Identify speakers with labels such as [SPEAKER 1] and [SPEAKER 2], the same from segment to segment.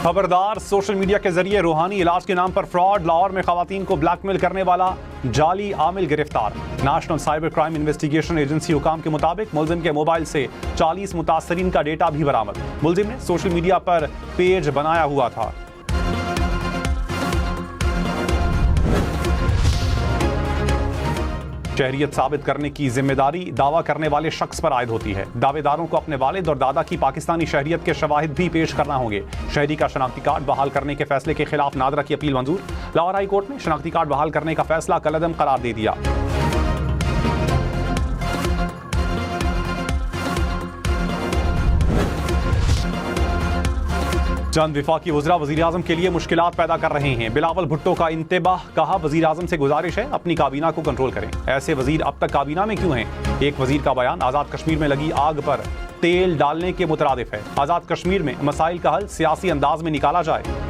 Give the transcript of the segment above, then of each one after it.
[SPEAKER 1] खबरदार, social media के जरिए रूहानी इलाज के नाम पर फ्रॉड। लाहौर में खवातीन को ब्लैकमेल करने वाला जाली आमिल गिरफ्तार। National cyber crime investigation agency हुकाम के मुताबिक मुलजिम के मोबाइल से 40 मुतासरीन का डेटा भी बरामद। मुलजिम ने सोशल मीडिया पर पेज बनाया हुआ था। शहरियत साबित करने की जिम्मेदारी दावा करने वाले शख्स पर आयद होती है। दावेदारों को अपने वालिद और दादा की पाकिस्तानी शहरियत के शवाहिद भी पेश करना होंगे। शहरी का शनाख्ती कार्ड बहाल करने के फैसले के खिलाफ नादरा की अपील मंजूर। लाहौर हाई कोर्ट ने शनाख्ती कार्ड बहाल करने का फैसला कलअदम करार दे दिया। चंद विफाकी वज़रा वज़ीर-ए-आज़म के लिए मुश्किलात पैदा कर रहे हैं। बिलावल भुट्टो का इंतबाह, कहा वज़ीर-ए-आज़म से गुजारिश है अपनी काबीना को कंट्रोल करें। ऐसे वज़ीर अब तक काबीना में क्यों हैं? एक वज़ीर का बयान आज़ाद कश्मीर में लगी आग पर तेल डालने के मुतरादिफ है। आज़ाद कश्मीर में मसाइल का हल सियासी अंदाज में निकाला जाए।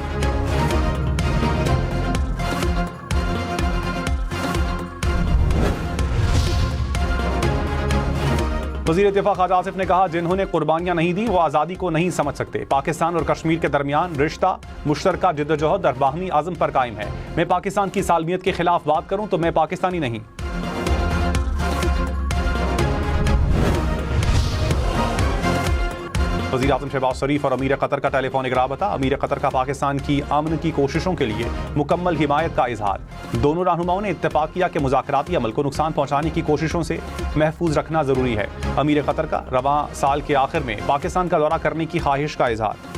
[SPEAKER 1] वज़ीर इत्तेफ़ाक़ ख़वाजा आसिफ ने कहा, जिन्होंने कुर्बानियां नहीं दी वो आज़ादी को नहीं समझ सकते। पाकिस्तान और कश्मीर के दरमियान रिश्ता मुश्तरका जिद्दोजहद और बाहमी आज़म पर कायम है। मैं पाकिस्तान की सालमियत के खिलाफ बात करूं तो मैं पाकिस्तानी नहीं। वज़ीर आज़म शहबाज शरीफ और अमीर कतर का टेलीफोनिक राबता। अमीर कतर का पाकिस्तान की अमन की कोशिशों के लिए मुकम्मल हिमायत का इजहार। दोनों रहनुमाओं ने इत्तेफाक किया कि मुज़ाकराती अमल को नुकसान पहुंचाने की कोशिशों से महफूज रखना जरूरी है। अमीर कतर का रवां साल के आखिर में पाकिस्तान का दौरा करने की ख्वाहिश का इजहार।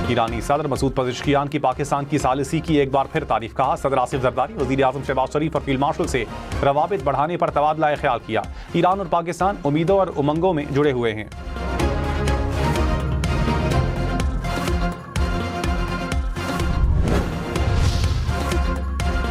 [SPEAKER 1] ईरानी सदर मसूद पज़ेश्कियान की पाकिस्तान की सालिसी की एक बार फिर तारीफ। कहा, सदर आसिफ ज़रदारी वज़ीर आज़म शहबाज शरीफ और फील्ड मार्शल से रवाबित बढ़ाने पर तबादला ख्याल किया। ईरान और पाकिस्तान उम्मीदों और उमंगों में जुड़े हुए हैं।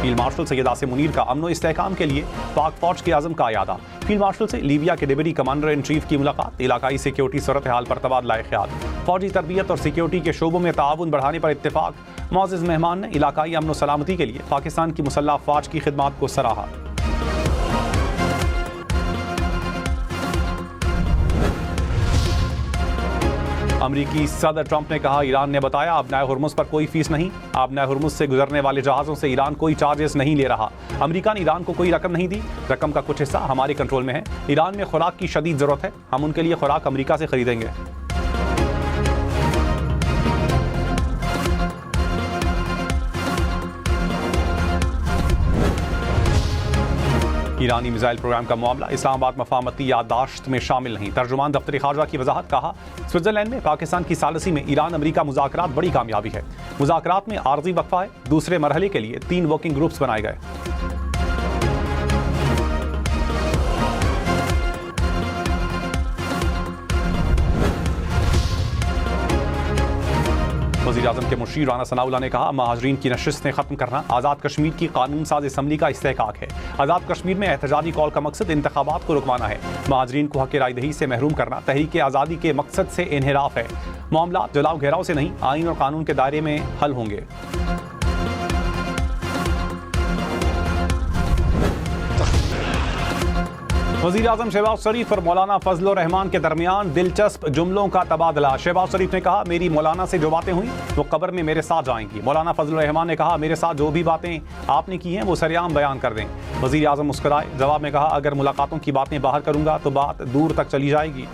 [SPEAKER 1] फील्ड मार्शल सैयद आसिम मुनीर का अमन इस्तेहकाम के लिए पाक फौज के आज़म का यादा। फील्ड मार्शल से लीबिया के डिप्टी कमांडर इन चीफ की मुलाकात। इलाकाई सिक्योरिटी सूरत हाल पर तबादला ख्याल। फौजी तरबियत और सिक्योरिटी के शोबों में ताउन बढ़ाने पर इत्तेफाक। मुअज़्ज़िज़ मेहमान ने इलाकाई अमन और सलामती के लिए पाकिस्तान की मुसल्लह अफ़वाज की खिदमात को सराहा। अमरीकी सदर ट्रंप ने कहा, ईरान ने बताया आबनाए हुर्मुज़ पर कोई फीस नहीं। आबनाए हुर्मुज़ से गुजरने वाले जहाज़ों से ईरान कोई चार्जेस नहीं ले रहा। अमरीका ने ईरान को कोई रकम नहीं दी। रकम का कुछ हिस्सा हमारे कंट्रोल में है। ईरान में खुराक की शदीद ज़रूरत है। हम उनके लिए खुराक अमरीका से खरीदेंगे। ईरानी मिसाइल प्रोग्राम का मामला इस्लामाबाद मफाहमती याददाश्त में शामिल नहीं। तर्जुमान दफ्तर खारजा की वजाहत। कहा, स्विट्जरलैंड में पाकिस्तान की सालिसी में ईरान अमरीका मुज़ाकरात बड़ी कामयाबी है। मुज़ाकरात में आर्जी वक्फा है। दूसरे मरहले के लिए 3 वर्किंग ग्रुप्स बनाए गए। वज़ीर आज़म के मुशीर राना सनाउल्लाह ने कहा, महाजरीन की नशिस्तें खत्म करना आज़ाद कश्मीर की कानून साज असम्बली का इस्तेहकाक है। आज़ाद कश्मीर में एहतजाजी कॉल का मकसद इंतखाबात को रुकवाना है। महाजरीन को हक़ रायदही से महरूम करना तहरीक आज़ादी के मकसद से इन्हिराफ है। मामला जलाओ घेराव से नहीं, आइन और कानून के दायरे में हल होंगे। वज़ीर आज़म शहबाज शरीफ और मौलाना फजल रहमान के दरमियान दिलचस्प जुमलों का तबादला। शहबाज शरीफ ने कहा, मेरी मौलाना से जो बातें हुई वो कब्र में मेरे साथ जाएंगी। मौलाना फजल रहमान ने कहा, मेरे साथ जो भी बातें आपने की हैं वो सरेआम बयान कर दें। वज़ीर आज़म मुस्कुराए। जवाब में कहा, अगर मुलाकातों की बातें बाहर करूंगा तो बात दूर तक चली जाएगी।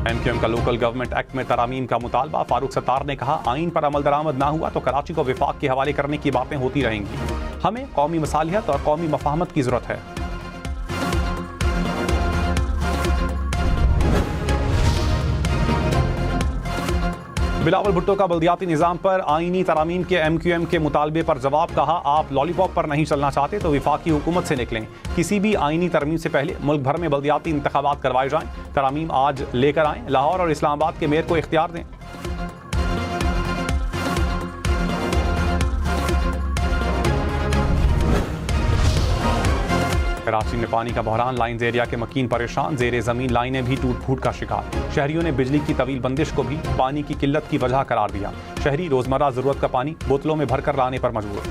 [SPEAKER 1] एमक्यूएम का लोकल गवर्नमेंट एक्ट में तरामीम का मुतालबा। फारूक सत्तार ने कहा, आइन पर अमल दरामद ना हुआ तो कराची को विफाक के हवाले करने की बातें होती रहेंगी। हमें कौमी मसालियत और कौमी मफाहमत की जरूरत है। बिलावल भुट्टो का बल्दियाती निज़ाम पर आइनी तरामीम के एमक्यूएम के मुतालबे पर जवाब। कहा, आप लॉलीपॉप पर नहीं चलना चाहते तो विफाकी हुकूमत से निकलें। किसी भी आइनी तरमीम से पहले मुल्क भर में बल्दियाती इंतखाबात करवाए जाएं। तरामीम आज लेकर आएं। लाहौर और इस्लामाबाद के मेयर को इख्तियार दें। कराची में पानी का बहरान, लाइन्स एरिया के मकीन परेशान, जेर जमीन लाइनें भी टूट फूट का शिकार। शहरियों ने बिजली की तवील बंदिश को भी पानी की किल्लत की वजह करार दिया। शहरी रोजमर्रा जरूरत का पानी बोतलों में भरकर लाने पर मजबूर।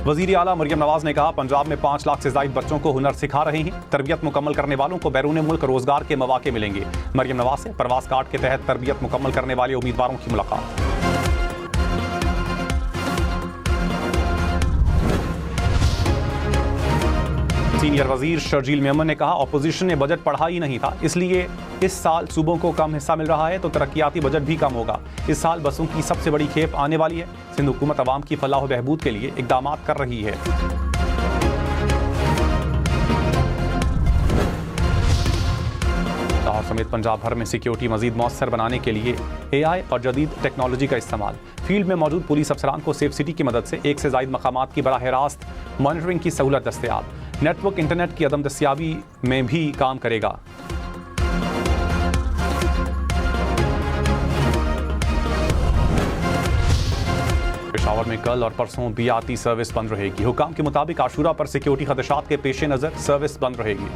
[SPEAKER 1] वजीर आला मरियम नवाज ने कहा, पंजाब में 5 लाख से ज्यादा बच्चों को हुनर सिखा रहे हैं। तरबियत मुकम्मल करने वालों को बैरून मुल्क रोजगार के मौके मिलेंगे। मरियम नवाज से प्रवास कार्ड के तहत तरबियत मुकम्मल करने वाले उम्मीदवारों की मुलाकात। सीनियर वजीर शर्जील मेमन ने कहा, ऑपोजिशन ने बजट पढ़ा ही नहीं था, इसलिए इस साल सूबों को कम हिस्सा मिल रहा है तो तरक्याती बजट भी कम होगा। इस साल बसों की सबसे बड़ी खेप आने वाली है। सिंध हुकूमत अवाम की फलाह व बहबूद के लिए इकदाम कर रही है। लाहौर समेत पंजाब भर में सिक्योरिटी मजीद मौसर बनाने के लिए AI और जदीद टेक्नोलॉजी का इस्तेमाल। फील्ड में मौजूद पुलिस अफसरान को सेफ सिटी की मदद से 1 से ज़ायद मकामात की बराह रास्त मॉनिटरिंग की सहूलत दस्तयाब। नेटवर्क इंटरनेट की अदम दस्तियाबी में भी काम करेगा। पेशावर में कल और परसों बियाती सर्विस बंद रहेगी। हुकाम के मुताबिक आशूरा पर सिक्योरिटी खदशात के पेश नजर सर्विस बंद रहेगी।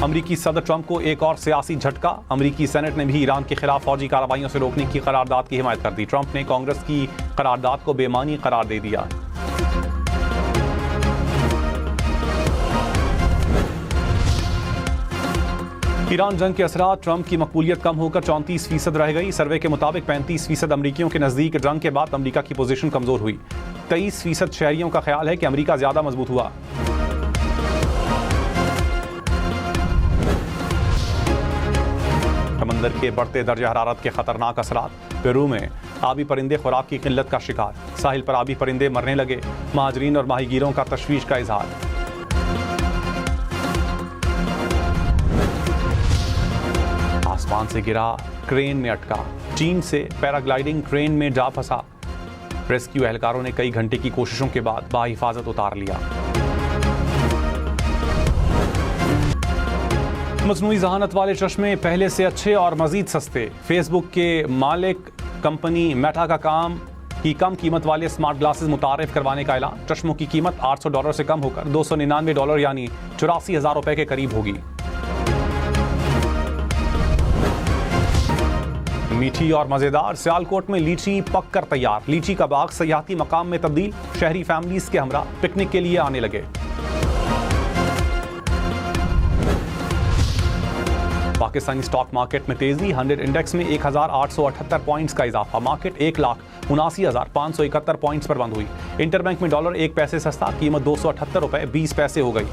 [SPEAKER 1] अमरीकी सदर ट्रंप को एक और सियासी झटका। अमरीकी सेनेट ने भी ईरान के खिलाफ फौजी कार्रवाइयों से रोकने की करारदाद की हिमायत कर दी। ट्रंप ने कांग्रेस की करारदाद को बेमानी करार दे दिया। ईरान जंग के असरात, ट्रंप की मकबूलियत कम होकर 34% रह गई। सर्वे के मुताबिक 35% अमरीकियों के नजदीक जंग के बाद अमरीका की पोजीशन कमजोर हुई। 23% शहरियों का ख्याल है कि अमरीका ज्यादा मजबूत हुआ। समंदर के बढ़ते दर्जे हरारत के खतरनाक असरात। पेरू में आबी परिंदे खुराक की किल्लत का शिकार। साहिल पर आबी परिंदे मरने लगे। महाजरीन और माहीगीरों का तशवीश का इजहार। आसमान से गिरा, क्रेन में अटका। चीन से पैराग्लाइडिंग क्रेन में जा फंसा। रेस्क्यू एहलकारों ने कई घंटे की कोशिशों के बाद बाहिफाजत उतार लिया। मसनूई जहानत वाले चश्मे पहले से अच्छे और मजीद सस्ते। फेसबुक के मालिक कंपनी मेटा का काम की कम कीमत वाले स्मार्ट ग्लासेस मुतारिफ करवाने का ऐलान। चश्मों की कीमत $800 से कम होकर $299 यानी 84,000 रुपए के करीब होगी। मीठी और मजेदार, सियालकोट में लीची पक कर तैयार। लीची का बाग सयाहती मकाम में तब्दील। शहरी फैमिलीज के हमरा पिकनिक के लिए आने लगे। पाकिस्तानी स्टॉक मार्केट में तेजी। 100 इंडेक्स में 1878 पॉइंट्स का इजाफा। मार्केट 1,79,571 पॉइंट्स पर बंद हुई। इंटरबैंक में डॉलर 1 पैसे सस्ता, कीमत $278.20 हो गई।